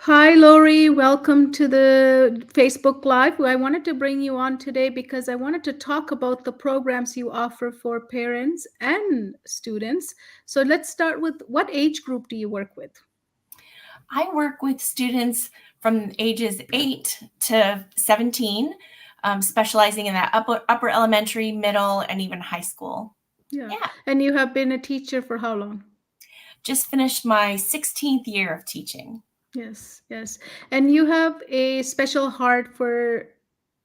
Hi, Lori. Welcome to the Facebook Live. I wanted to bring you on today because I wanted to talk about the programs you offer for parents and students. So let's start with what age group do you work with? I work with students from ages 8 to 17, specializing in that upper elementary, middle, and even high school. Yeah. Yeah, And you have been a teacher for how long? just finished my 16th year of teaching. Yes, yes. And you have a special heart for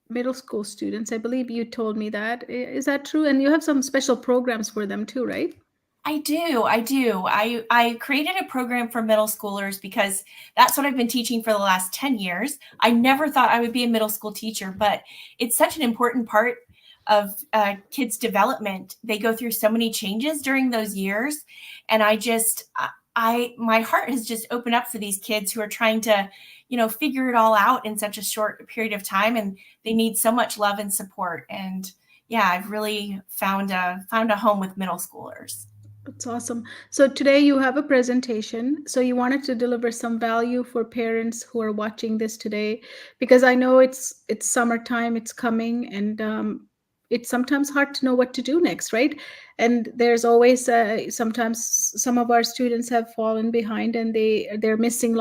middle school students. I believe you told me that. Is that true? And you have some special programs for them too, right? I do. I created a program for middle schoolers because that's what I've been teaching for the last 10 years. I never thought I would be a middle school teacher, but it's such an important part of kids' development. They go through so many changes during those years, and my heart has just opened up for these kids who are trying to, figure it all out in such a short period of time, and they need so much love and support. And yeah, I've really found a home with middle schoolers. That's awesome. So today you have a presentation. So you wanted to deliver some value for parents who are watching this today, because I know it's summertime, it's coming, and it's sometimes hard to know what to do next, right? And there's always sometimes some of our students have fallen behind, and they're missing a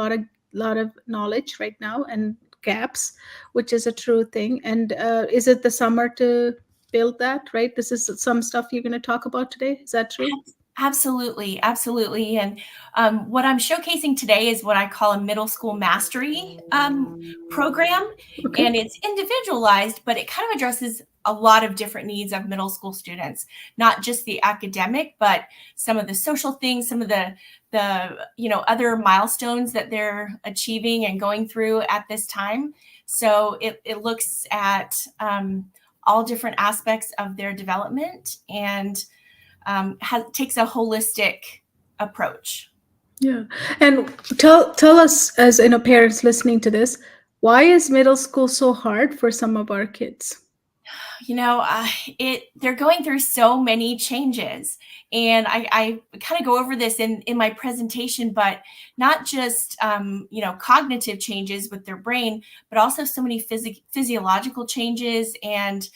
lot of knowledge right now and gaps, which is a true thing. And is it the summer to build that, right? This is some stuff you're going to talk about today. Is that true? Absolutely, absolutely. And what I'm showcasing today is what I call a middle school mastery program. Okay. And it's individualized, but it kind of addresses a lot of different needs of middle school students, not just the academic, but some of the social things, some of the other milestones that they're achieving and going through at this time. So it looks at all different aspects of their development and takes a holistic approach. Yeah. And tell us, as parents listening to this, why is middle school so hard for some of our kids? You know, they're going through so many changes, and I kind of go over this in my presentation, but not just cognitive changes with their brain, but also so many physiological changes, and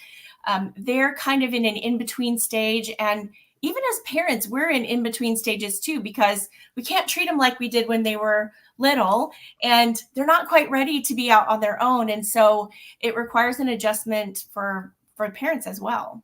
they're kind of in an in between stage. And even as parents, we're in between stages too, because we can't treat them like we did when they were little, and they're not quite ready to be out on their own. And so it requires an adjustment for parents as well.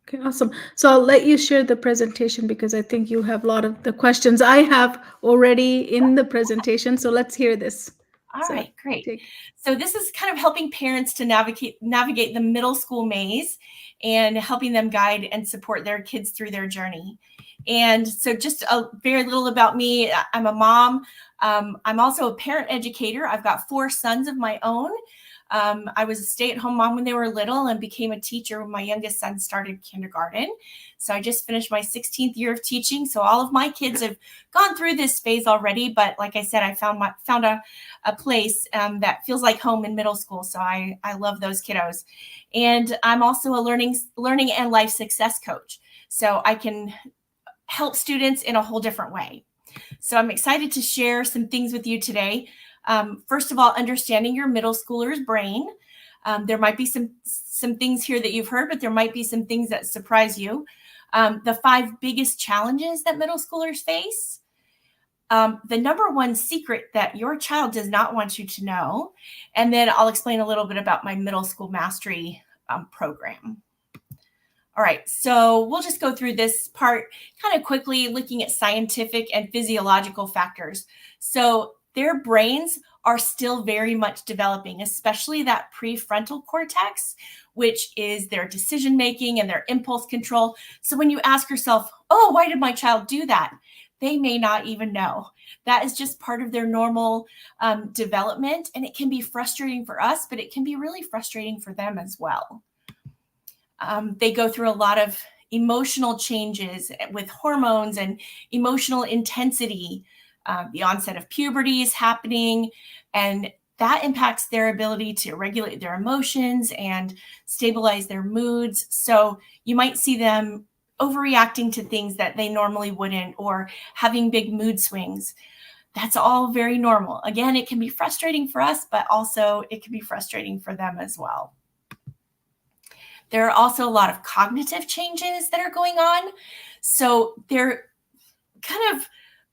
Okay, awesome. So I'll let you share the presentation because I think you have a lot of the questions I have already in the presentation. So let's hear this. All So right, great. take. So this is kind of helping parents to navigate the middle school maze and helping them guide and support their kids through their journey. And so just a very little about me. I'm a mom. I'm also a parent educator. I've got 4 sons of my own. I was a stay-at-home mom when they were little and became a teacher when my youngest son started kindergarten. So I just finished my 16th year of teaching. So all of my kids have gone through this phase already. But like I said, I found a place that feels like home in middle school. So I love those kiddos. And I'm also a learning and life success coach. So I can help students in a whole different way. So I'm excited to share some things with you today. First of all, understanding your middle schooler's brain. There might be some things here that you've heard, but there might be some things that surprise you. The 5 biggest challenges that middle schoolers face. The number one secret that your child does not want you to know. And then I'll explain a little bit about my middle school mastery program. All right, so we'll just go through this part kind of quickly, looking at scientific and physiological factors. So their brains are still very much developing, especially that prefrontal cortex, which is their decision making and their impulse control. So when you ask yourself, oh, why did my child do that? They may not even know. That is just part of their normal development. And it can be frustrating for us, but it can be really frustrating for them as well. They go through a lot of emotional changes with hormones and emotional intensity. The onset of puberty is happening, and that impacts their ability to regulate their emotions and stabilize their moods. So you might see them overreacting to things that they normally wouldn't, or having big mood swings. That's all very normal. Again, it can be frustrating for us, but also it can be frustrating for them as well. There are also a lot of cognitive changes that are going on. So they're kind of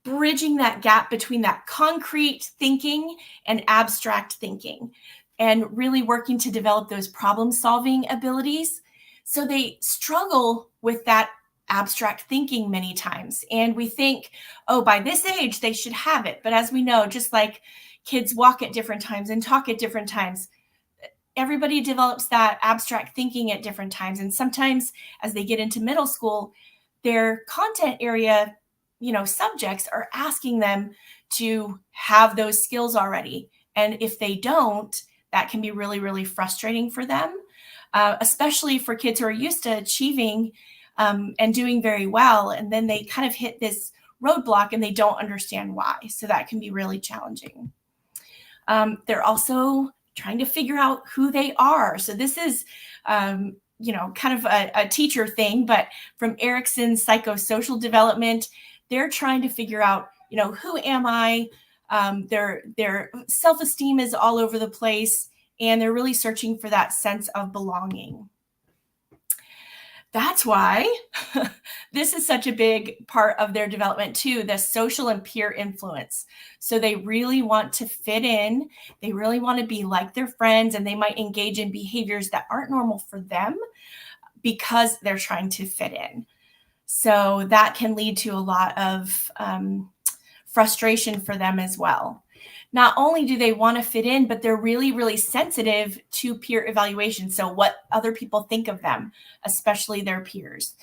bridging that gap between that concrete thinking and abstract thinking, and really working to develop those problem-solving abilities. So they struggle with that abstract thinking many times. And we think, oh, by this age, they should have it. But as we know, just like kids walk at different times and talk at different times, everybody develops that abstract thinking at different times. And sometimes as they get into middle school, their content area, subjects are asking them to have those skills already. And if they don't, that can be really, really frustrating for them, especially for kids who are used to achieving and doing very well. And then they kind of hit this roadblock and they don't understand why. So that can be really challenging. They're also trying to figure out who they are. So this is, kind of a teacher thing, but from Erickson's psychosocial development, they're trying to figure out, who am I? Their self-esteem is all over the place, and they're really searching for that sense of belonging. That's why this is such a big part of their development too, the social and peer influence. So they really want to fit in. They really want to be like their friends, and they might engage in behaviors that aren't normal for them because they're trying to fit in. So that can lead to a lot of frustration for them as well. Not only do they want to fit in, but they're really, really sensitive to peer evaluation. So what other people think of them, especially their peers.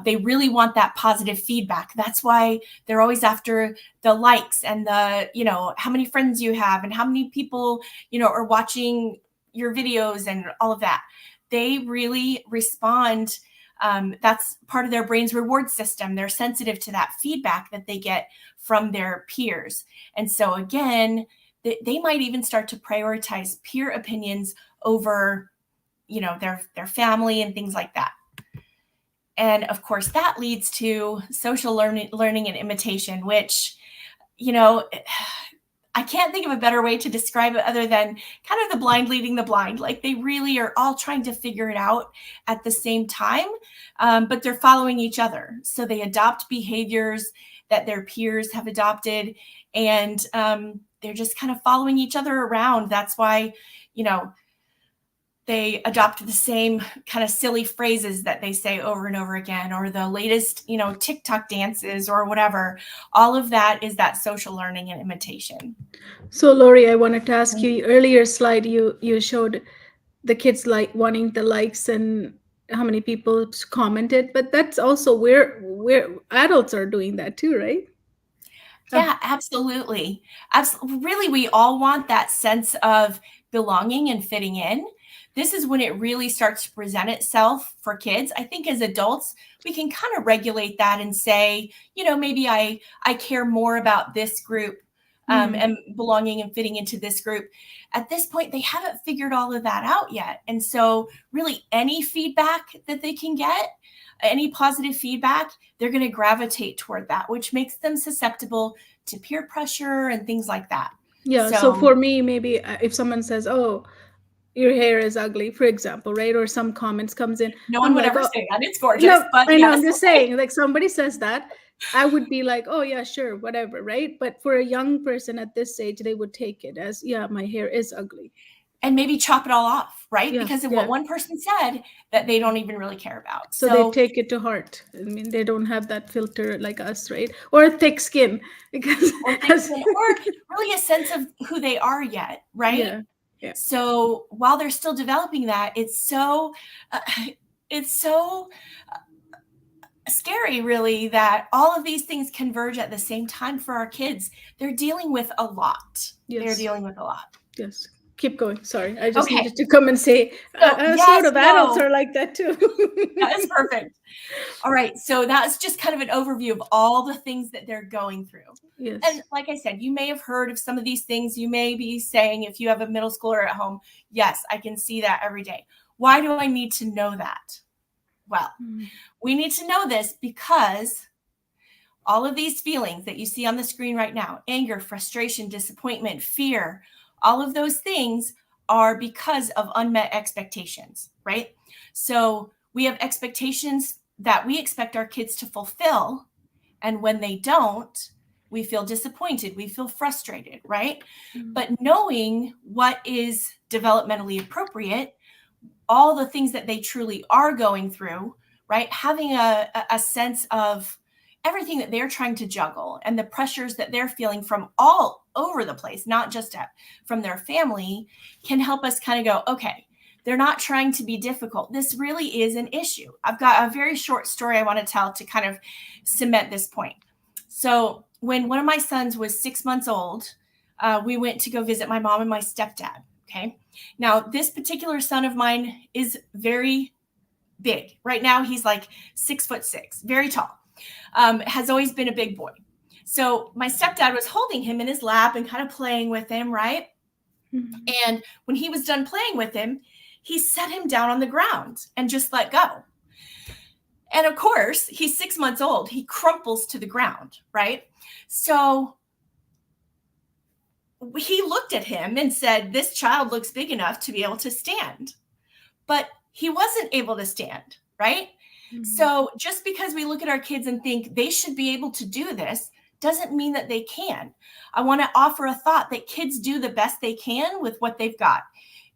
They really want that positive feedback. That's why they're always after the likes and the, how many friends you have and how many people, are watching your videos and all of that. They really respond. That's part of their brain's reward system. They're sensitive to that feedback that they get from their peers. And so again, they might even start to prioritize peer opinions over, their family and things like that. And of course, that leads to social learning and imitation, which, I can't think of a better way to describe it other than kind of the blind leading the blind. Like they really are all trying to figure it out at the same time, but they're following each other. So they adopt behaviors that their peers have adopted, and they're just kind of following each other around. That's why, they adopt the same kind of silly phrases that they say over and over again, or the latest, TikTok dances or whatever. All of that is that social learning and imitation. So Lori, I wanted to ask you, earlier slide you showed the kids like wanting the likes and how many people commented, but that's also where adults are doing that too, right? Yeah, absolutely. Really, we all want that sense of belonging and fitting in. This is when it really starts to present itself for kids. I think as adults, we can kind of regulate that and say, maybe I care more about this group and belonging and fitting into this group. At this point, they haven't figured all of that out yet. And so really any feedback that they can get, any positive feedback, they're going to gravitate toward that, which makes them susceptible to peer pressure and things like that. Yeah. So for me, maybe if someone says, "Oh, your hair is ugly," for example, right? Or some comments comes in, no one I'm would like, ever "Oh, say that. It's gorgeous." no," But I know. yes, I'm just okay. saying, like somebody says that, I would be like, "Oh yeah, sure, whatever," right? But for a young person at this age, they would take it as, "Yeah, my hair is ugly." And maybe chop it all off, right? Yeah, Because of what yeah. one person said that they don't even really care about. So they So take it to heart. I mean, they don't have that filter like us, right? Or thick skin, because or thick skin, or really a sense of who they are yet, right? yeah, yeah. So while they're still developing that, it's so scary, really, that all of these things converge at the same time for our kids. They're dealing with a lot. Yes. They're dealing with a lot. Yes. Keep going. Sorry, I just Okay. needed to come and say, So, sort of adults no, are like that too. that is perfect. All right. So that's just kind of an overview of all the things that they're going through. Yes. And like I said, you may have heard of some of these things. You may be saying, if you have a middle schooler at home, yes, I can see that every day. Why do I need to know that? Well, we need to know this because all of these feelings that you see on the screen right now, anger, frustration, disappointment, fear, all of those things are because of unmet expectations, right? So we have expectations that we expect our kids to fulfill. And when they don't, we feel disappointed, we feel frustrated, right? But knowing what is developmentally appropriate, all the things that they truly are going through, right? Having a sense of everything that they're trying to juggle and the pressures that they're feeling from all over the place, not just from their family, can help us kind of go, okay, they're not trying to be difficult. This really is an issue. I've got a very short story I want to tell to kind of cement this point. So when one of my sons was 6 months old, we went to go visit my mom and my stepdad. Okay. Now, this particular son of mine is very big. Right now, he's like 6'6", very tall. Has always been a big boy. So my stepdad was holding him in his lap and kind of playing with him, right? Mm-hmm. And when he was done playing with him, he set him down on the ground and just let go. And of course, he's 6 months old. He crumples to the ground, right? So he looked at him and said, this child looks big enough to be able to stand. But he wasn't able to stand, right? Mm-hmm. So just because we look at our kids and think they should be able to do this doesn't mean that they can. I want to offer a thought that kids do the best they can with what they've got,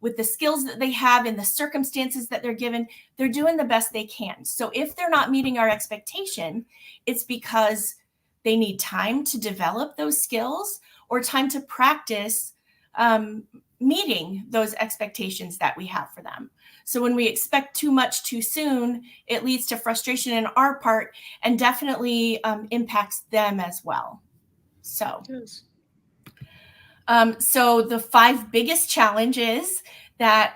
with the skills that they have and the circumstances that they're given. They're doing the best they can. So if they're not meeting our expectation, it's because they need time to develop those skills or time to practice meeting those expectations that we have for them. So when we expect too much too soon, it leads to frustration in our part and definitely impacts them as well. So, so the 5 biggest challenges that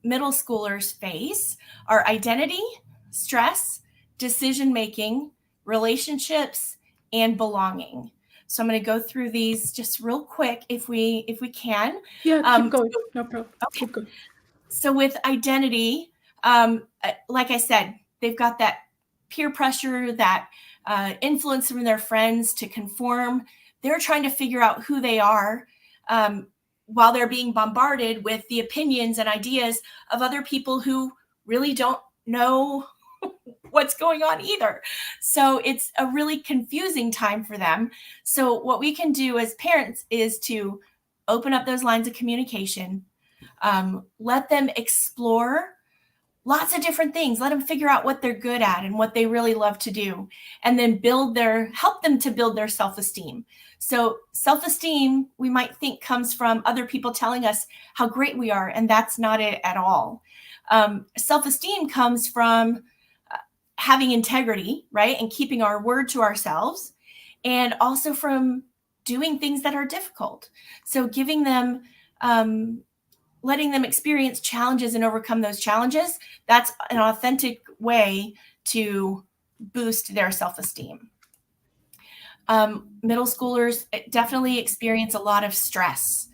middle schoolers face are identity, stress, decision-making, relationships, and belonging. So I'm going to go through these just real quick if we can. Yeah, keep going. No problem. Okay. Keep going. So with identity, like I said, they've got that peer pressure, that influence from their friends to conform. They're trying to figure out who they are while they're being bombarded with the opinions and ideas of other people who really don't know what's going on either. So it's a really confusing time for them. So what we can do as parents is to open up those lines of communication, let them explore lots of different things, let them figure out what they're good at and what they really love to do, and then help them to build their self-esteem. So self-esteem, we might think, comes from other people telling us how great we are, and that's not it at all. Self-esteem comes from having integrity, right? And keeping our word to ourselves, and also from doing things that are difficult. So giving them, letting them experience challenges and overcome those challenges, that's an authentic way to boost their self-esteem. Middle schoolers definitely experience a lot of stress.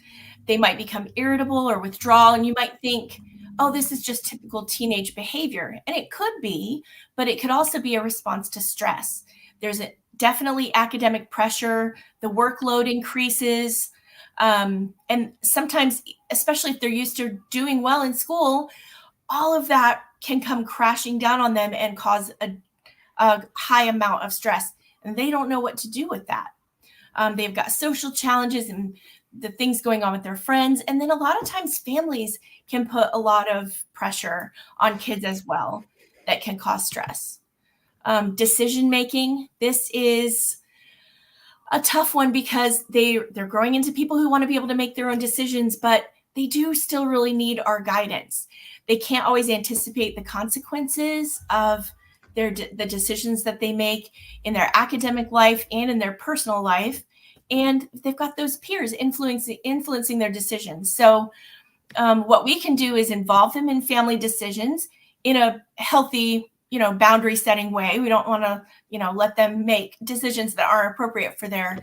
They might become irritable or withdrawal, and you might think, oh, this is just typical teenage behavior. And it could be, but it could also be a response to stress. There's definitely academic pressure, the workload increases, and sometimes, especially if they're used to doing well in school, all of that can come crashing down on them and cause a high amount of stress. And they don't know what to do with that. They've got social challenges and the things going on with their friends. And then a lot of times families can put a lot of pressure on kids as well that can cause stress. Decision-making, this is a tough one because they're growing into people who want to be able to make their own decisions, but they do still really need our guidance. They can't always anticipate the consequences of the decisions that they make in their academic life and in their personal life. And they've got those peers influencing their decisions. So what we can do is involve them in family decisions in a healthy, boundary setting way. We don't want to, let them make decisions that aren't appropriate for their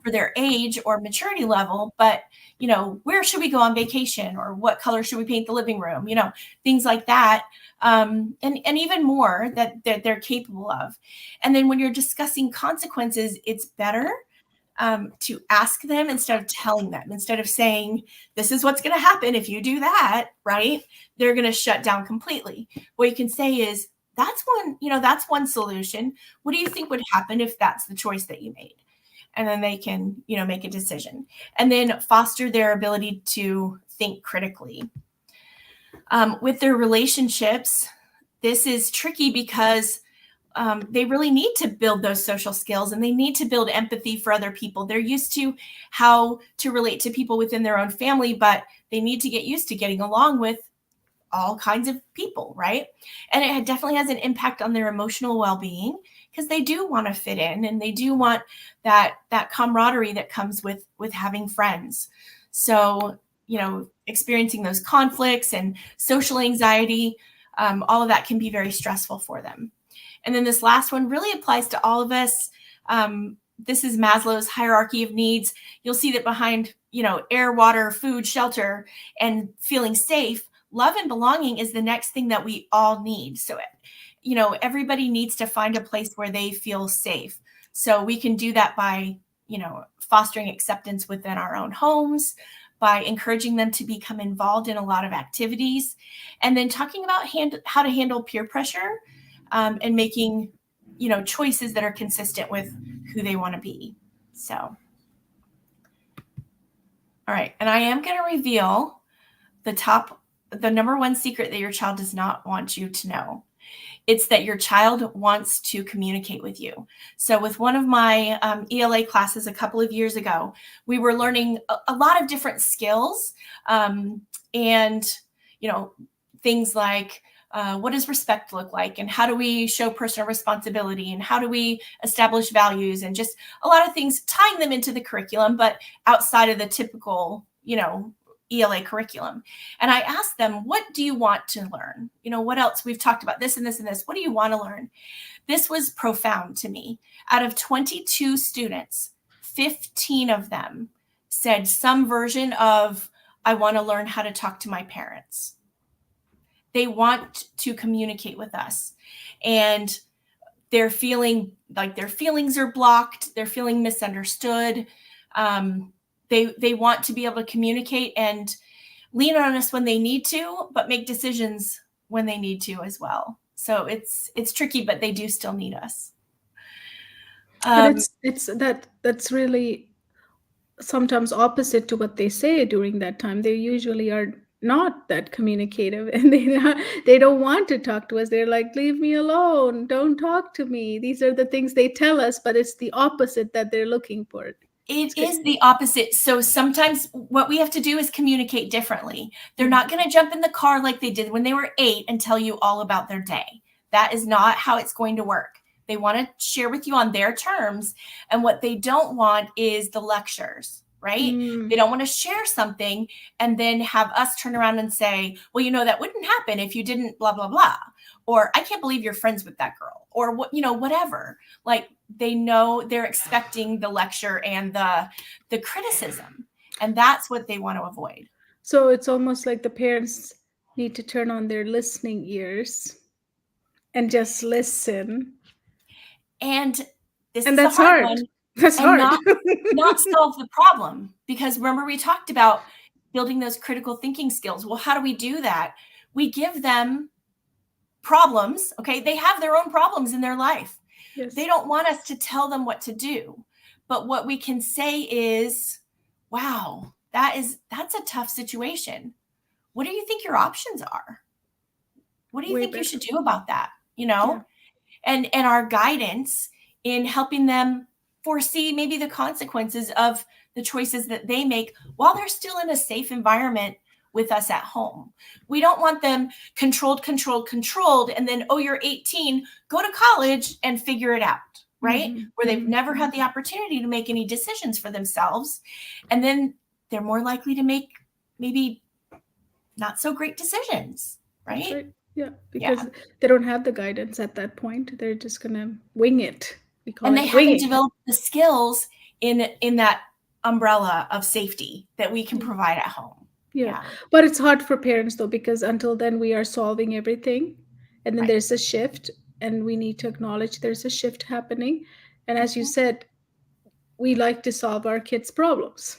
for their age or maturity level, but where should we go on vacation, or what color should we paint the living room, things like that. And even more that they're capable of. And then when you're discussing consequences, it's better to ask them instead of telling them. Instead of saying, this is what's going to happen if you do that, right? They're going to shut down completely. What you can say is, that's one solution. What do you think would happen if that's the choice that you made? And then they can, make a decision, and then foster their ability to think critically. With their relationships, this is tricky because they really need to build those social skills, and they need to build empathy for other people. They're used to how to relate to people within their own family, but they need to get used to getting along with all kinds of people, right? And it definitely has an impact on their emotional well-being, because they do want to fit in, and they do want that camaraderie that comes with having friends. So, experiencing those conflicts and social anxiety, all of that can be very stressful for them. And then this last one really applies to all of us. This is Maslow's hierarchy of needs. You'll see that behind, air, water, food, shelter, and feeling safe, love and belonging is the next thing that we all need. So, everybody needs to find a place where they feel safe. So we can do that by, fostering acceptance within our own homes, by encouraging them to become involved in a lot of activities, and then talking about how to handle peer pressure, and making, choices that are consistent with who they want to be. So, all right. And I am going to reveal the number one secret that your child does not want you to know. It's that your child wants to communicate with you. So with one of my ELA classes a couple of years ago, we were learning a lot of different skills, and, things like, what does respect look like, and how do we show personal responsibility, and how do we establish values, and just a lot of things, tying them into the curriculum, but outside of the typical, ELA curriculum. And I asked them, what do you want to learn? What else? We've talked about this and this and this. What do you want to learn? This was profound to me. Out of 22 students, 15 of them said some version of, I want to learn how to talk to my parents. They want to communicate with us, and they're feeling like their feelings are blocked. They're feeling misunderstood. They want to be able to communicate and lean on us when they need to, but make decisions when they need to as well. So it's tricky, but they do still need us. But that's really sometimes opposite to what they say during that time. They usually are not that communicative, and they don't want to talk to us. They're like, leave me alone, don't talk to me. These are the things they tell us, but it's the opposite that they're looking for. It is the opposite. So sometimes what we have to do is communicate differently. They're not going to jump in the car like they did when they were 8 and tell you all about their day. That is not how it's going to work. They want to share with you on their terms. And what they don't want is the lectures, right? They don't want to share something and then have us turn around and say, well, that wouldn't happen if you didn't blah, blah, blah. Or I can't believe you're friends with that girl, or what, whatever. Like, they know they're expecting the lecture and the criticism, and that's what they want to avoid. So it's almost like the parents need to turn on their listening ears and just listen. And this and is that's the hard hard. one. That's and hard. not solve the problem, because remember we talked about building those critical thinking skills. Well, how do we do that? We give them problems. Okay, they have their own problems in their life. Yes. They don't want us to tell them what to do, but what we can say is, wow, that's a tough situation. What do you think your options are? What do you think you should do about that? Yeah. And our guidance in helping them foresee maybe the consequences of the choices that they make while they're still in a safe environment with us at home. We don't want them controlled, and then, oh, you're 18, go to college and figure it out, right? Where they've never had the opportunity to make any decisions for themselves. And then they're more likely to make maybe not so great decisions, right? Yeah, because they don't have the guidance at that point. They're just going to wing it. And they haven't developed the skills in that umbrella of safety that we can provide at home. Yeah. Yeah. But it's hard for parents though, because until then we are solving everything. And then Right. there's a shift, and we need to acknowledge there's a shift happening. And as you Mhm. said, we like to solve our kids' problems.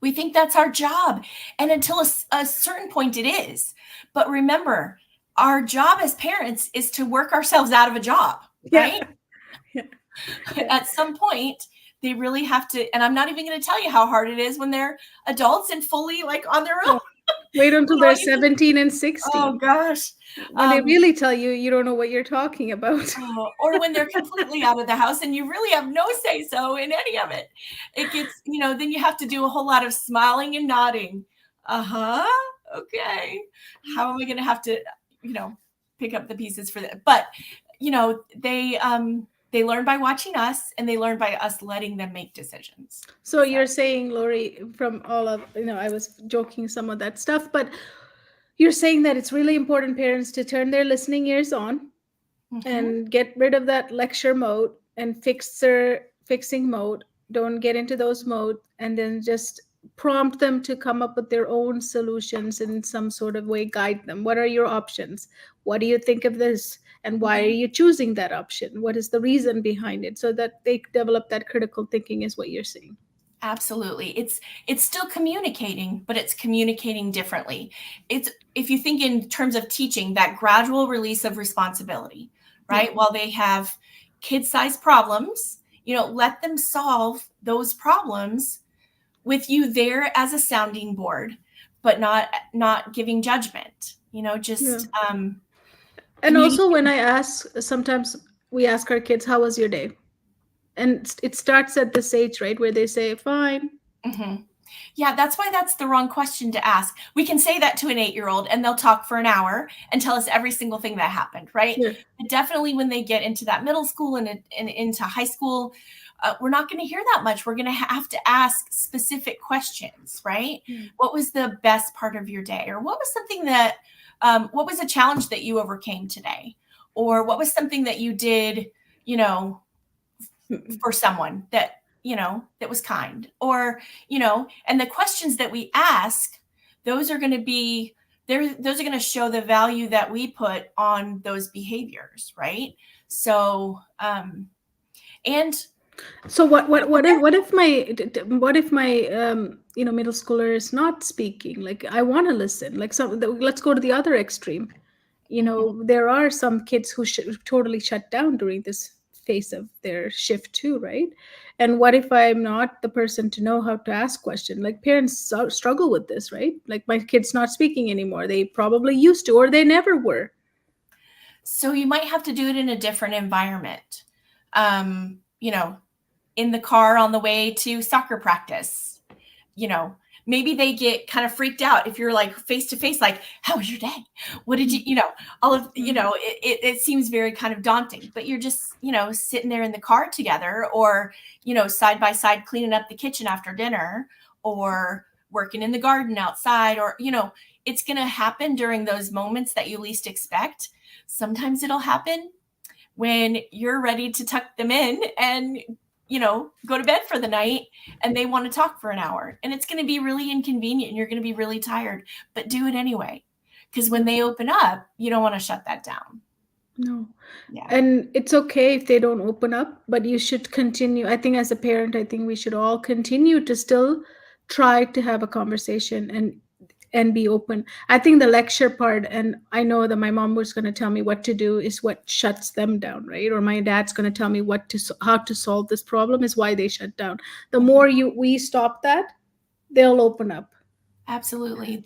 We think that's our job. And until a certain point, it is. But remember, our job as parents is to work ourselves out of a job, Yeah. right? Yeah. Yeah. At some point, they really have to. And I'm not even going to tell you how hard it is when they're adults and fully like on their own. Yeah. Wait until When all they're you can, 17 and oh 16. gosh. When they really tell you, you don't know what you're talking about. Or when they're completely out of the house and you really have no say so in any of it. It gets, then you have to do a whole lot of smiling and nodding. Uh-huh. Okay. How am I going to have to, pick up the pieces for that? But, they learn by watching us, and they learn by us letting them make decisions. So you're saying, Lori, from all of, I was joking some of that stuff, but you're saying that it's really important, parents, to turn their listening ears on Mhm. and get rid of that lecture mode and fixing mode. Don't get into those mode, and then just prompt them to come up with their own solutions in some sort of way. Guide them. What are your options? What do you think of this? And why are Mhm. you choosing that option? What is the reason behind it? So that they develop that critical thinking, is what you're saying. Absolutely. It's still communicating, but it's communicating differently. It's, if you think in terms of teaching, that gradual release of responsibility, Yeah. right? While they have kid-sized problems, let them solve those problems with you there as a sounding board, but not giving judgment. Yeah. Just And also, communicate. when I ask, sometimes we ask our kids, "How was your day?" And it starts at this age, right, where they say, "Fine." Mhm. Yeah, that's why that's the wrong question to ask. We can say that to an 8-year-old and they'll talk for an hour and tell us every single thing that happened, right? Yeah. But definitely when they get into that middle school and into high school, we're not going to hear that much. We're going to have to ask specific questions, right? Yeah. What was the best part of your day? Or what was something that, what was a challenge that you overcame today? Or what was something that you did, you know, for someone that was kind, or and the questions that we ask, those are going to be there, those are going to show the value that we put on those behaviors, right? So and So what if my middle schooler is not speaking? Like, I want to listen. Like, let's go to the other extreme. There are some kids who totally shut down during this phase of their shift too, right? And what if I'm not the person to know how to ask question? Like, parents struggle with this, right? Like, my kid's not speaking anymore. They probably used to, or they never were. so you might have to do it in a different environment, um you know in the car on the way to soccer practice. you know, Maybe they get kind of freaked out if you're like face to face, like, how was your day? What did all of, it seems very kind of daunting, but you're just, sitting there in the car together, or, side by side cleaning up the kitchen after dinner, or working in the garden outside, or, it's going to happen during those moments that you least expect. Sometimes it'll happen when you're ready to tuck them in and go to bed for the night, and they want to talk for an hour, and it's going to be really inconvenient and you're going to be really tired, but do it anyway, because when they open up, you don't want to shut that down. No. Yeah. And it's okay if they don't open up, but you should continue. I think as a parent, I think we should all continue to still try to have a conversation and be open. I think the lecture part, and I know that my mom was going to tell me what to do, is what shuts them down, right? Or my dad's going to tell me how to solve this problem, is why they shut down. The more we stop that, they'll open up. Absolutely.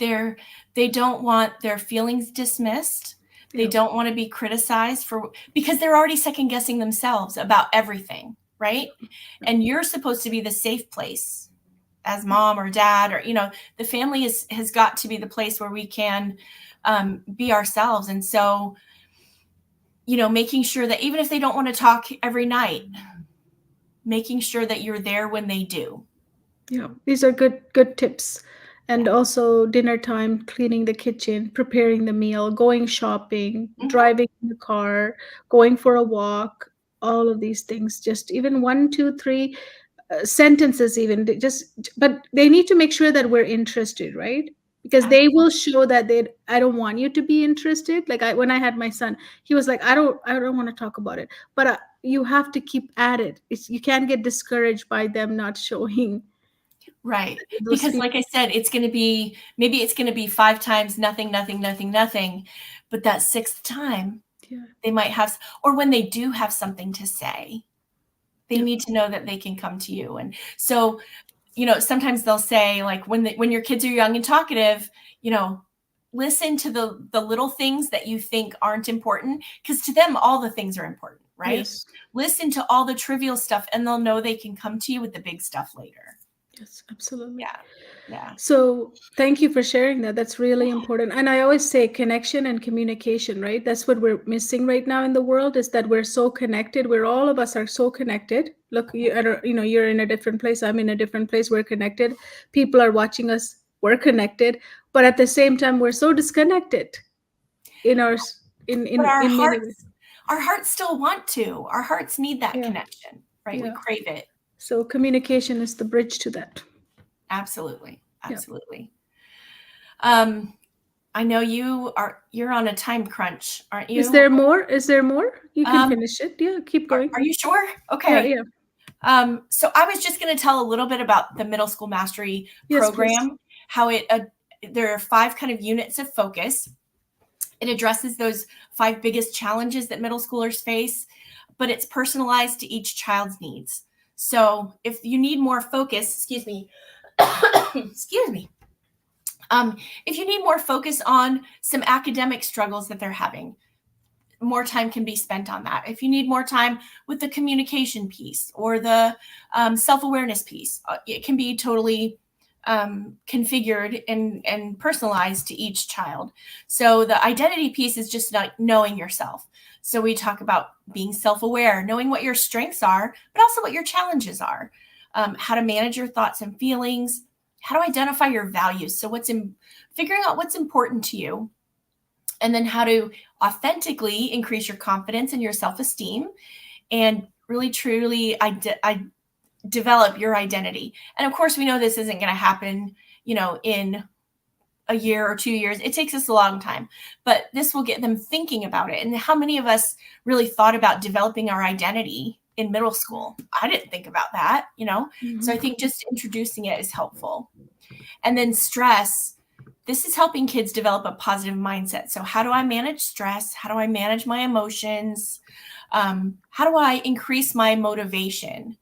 They don't want their feelings dismissed. They Yeah. don't want to be criticized because they're already second guessing themselves about everything, right? And you're supposed to be the safe place as mom or dad, or the family has got to be the place where we can be ourselves. And so making sure that even if they don't want to talk every night, making sure that you're there when they do. Yeah, these are good tips. And Yeah. also dinner time, cleaning the kitchen, preparing the meal, going shopping, Mhm. driving in the car, going for a walk, all of these things. Just even one, two, three. sentences even but they need to make sure that we're interested, right? Because they will show that I don't want you to be interested. Like when I had my son, he was like, I don't want to talk about it. But you have to keep at it. You can't get discouraged by them not showing Right. those Because feelings. like I said, maybe it's going to be 5 times nothing, nothing, nothing, nothing. But that sixth time, Yeah. they might have, or when they do have something to say, they Yeah. need to know that they can come to you. And so, sometimes they'll say, like, when your kids are young and talkative, listen to the little things that you think aren't important, because to them, all the things are important, right? Yes. Listen to all the trivial stuff, and they'll know they can come to you with the big stuff later. Yes, absolutely. Yeah. Yeah. So thank you for sharing that. That's really important. And I always say connection and communication, right? That's what we're missing right now in the world, is that we're so connected. We're all of us are so connected. Look, you're in a different place. I'm in a different place. We're connected. People are watching us. We're connected. But at the same time, we're so disconnected in our But in many ways. our hearts still want to. Our hearts need that Yeah. connection, right? We Yeah. crave it. So communication is the bridge to that. Absolutely. Yeah. Absolutely. I know you're on a time crunch, aren't Is you? there more? Is there more? You can Um, finish it. Yeah, keep are, going. are you sure? Yeah, Okay. yeah. So I was just going to tell a little bit about the middle school mastery Yes, please. program, how there are 5 kind of units of focus. It addresses those 5 biggest challenges that middle schoolers face, but it's personalized to each child's needs. So if you need more focus, excuse me, excuse me. If you need more focus on some academic struggles that they're having, more time can be spent on that. If you need more time with the communication piece or the self-awareness piece, it can be totally configured and personalized to each child. So the identity piece is just like knowing yourself. So we talk about being self-aware, knowing what your strengths are, but also what your challenges are, how to manage your thoughts and feelings, how to identify your values. So figuring out what's important to you, and then how to authentically increase your confidence and your self-esteem, and really truly develop your identity. And of course, we know this isn't going to happen, in a year or 2 years. It takes us a long time, but this will get them thinking about it. And how many of us really thought about developing our identity in middle school? I didn't think about that. So I think just introducing it is helpful. And then stress. This is helping kids develop a positive mindset. So how do I manage stress? How do I manage my emotions? How do I increase my motivation?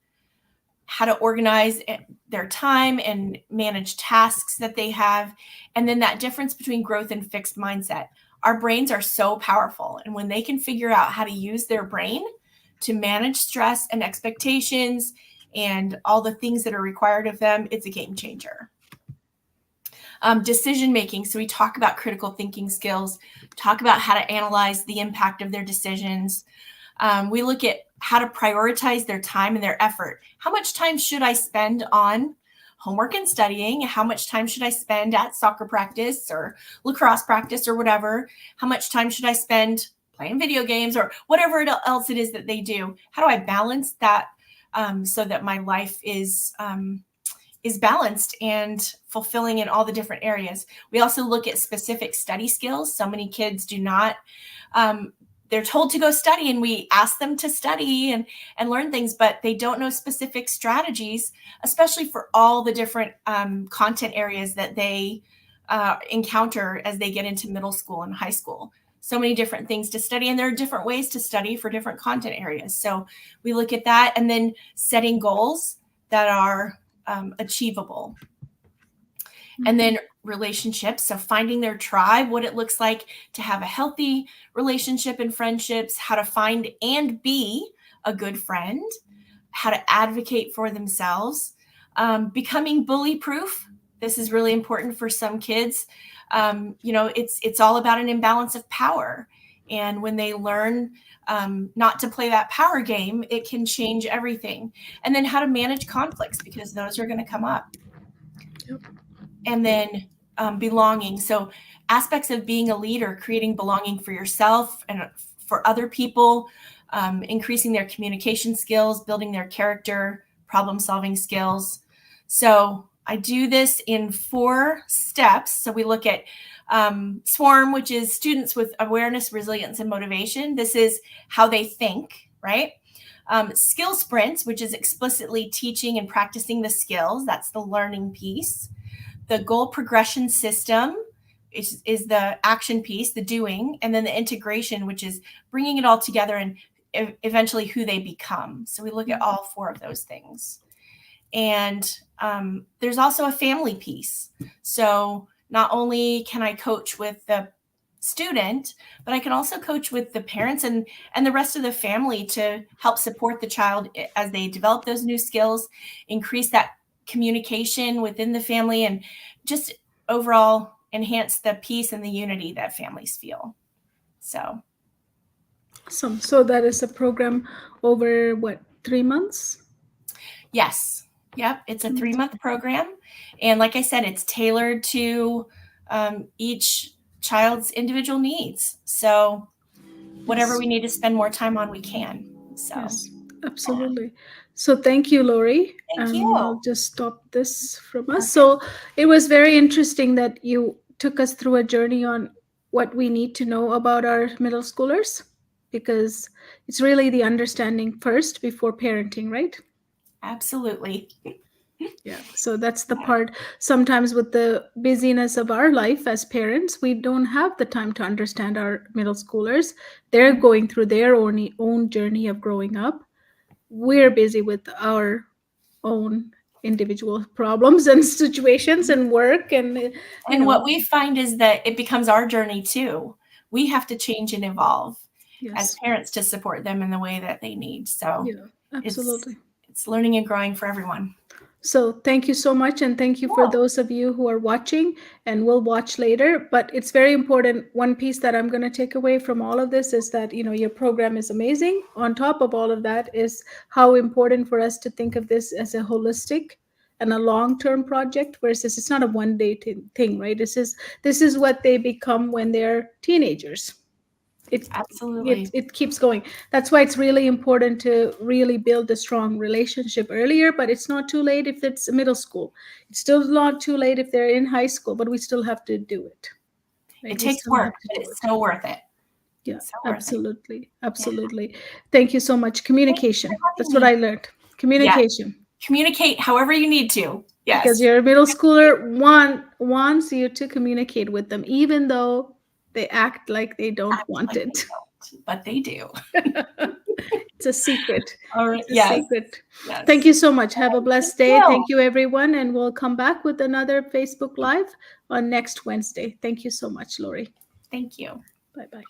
How to organize their time and manage tasks that they have. And then that difference between growth and fixed mindset. Our brains are so powerful. And when they can figure out how to use their brain to manage stress and expectations and all the things that are required of them, it's a game changer. Decision making. So we talk about critical thinking skills, talk about how to analyze the impact of their decisions. We look at how to prioritize their time and their effort. How much time should I spend on homework and studying? How much time should I spend at soccer practice or lacrosse practice or whatever? How much time should I spend playing video games or whatever else it is that they do? How do I balance that so that my life is balanced and fulfilling in all the different areas? We also look at specific study skills. So many kids do not, they're told to go study, and we ask them to study and learn things, but they don't know specific strategies, especially for all the different content areas that they encounter as they get into middle school and high school. So many different things to study, and there are different ways to study for different content areas. So we look at that, and then setting goals that are achievable. And then relationships. So finding their tribe, what it looks like to have a healthy relationship and friendships, how to find and be a good friend, how to advocate for themselves, becoming bully proof. This is really important for some kids. It's all about an imbalance of power. And when they learn not to play that power game, it can change everything. And then how to manage conflicts, because those are going to come up. Yep. And then belonging. So aspects of being a leader, creating belonging for yourself and for other people, increasing their communication skills, building their character, problem solving skills. So I do this in 4 steps. So we look at SWARM, which is students with awareness, resilience, and motivation. This is how they think, right? Skill sprints, which is explicitly teaching and practicing the skills. That's the learning piece. The goal progression system is the action piece, the doing, and then the integration, which is bringing it all together and eventually who they become. So we look at all 4 of those things. And there's also a family piece. So not only can I coach with the student, but I can also coach with the parents and the rest of the family to help support the child as they develop those new skills, increase that communication within the family, and just overall enhance the peace and the unity that families feel. So Awesome. So that is a program over what, 3 months? yes. Yep. It's a 3-month program. And like I said, it's tailored to each child's individual needs. So whatever we need to spend more time on, we can. So yes, absolutely. So thank you, Lori. Thank you. I'll just stop this from us. So it was very interesting that you took us through a journey on what we need to know about our middle schoolers, because it's really the understanding first before parenting, right? Absolutely. Yeah, so that's the part. Sometimes with the busyness of our life as parents, we don't have the time to understand our middle schoolers. They're going through their own journey of growing up. We're busy with our own individual problems and situations and work, and what we find is that it becomes our journey too. We have to change and evolve as parents to support them in the way that they need. So yeah, absolutely. It's learning and growing for everyone. So thank you so much, and thank you for those of you who are watching and will watch later. But it's very important. One piece that I'm going to take away from all of this is that, your program is amazing. On top of all of that is how important for us to think of this as a holistic and a long-term project versus it's not a one-day thing, right? This is what they become when they're teenagers. Absolutely. It keeps going. That's why it's really important to really build a strong relationship earlier, but it's not too late if it's middle school. It's still not too late if they're in high school, but we still have to do it. Right? It takes work, but it's so worth it. Yeah, absolutely. Absolutely. Yeah. Thank you so much. Communication. That's what I learned. Communication. Yeah. Communicate however you need to. Yes. Because your middle schooler wants you to communicate with them, even though they act like they don't want it. But they do. It's a secret. All right. It's a secret. Yes. Thank you so much. Have a blessed day. Thank you, everyone. And we'll come back with another Facebook Live on next Wednesday. Thank you so much, Lori. Thank you. Bye-bye.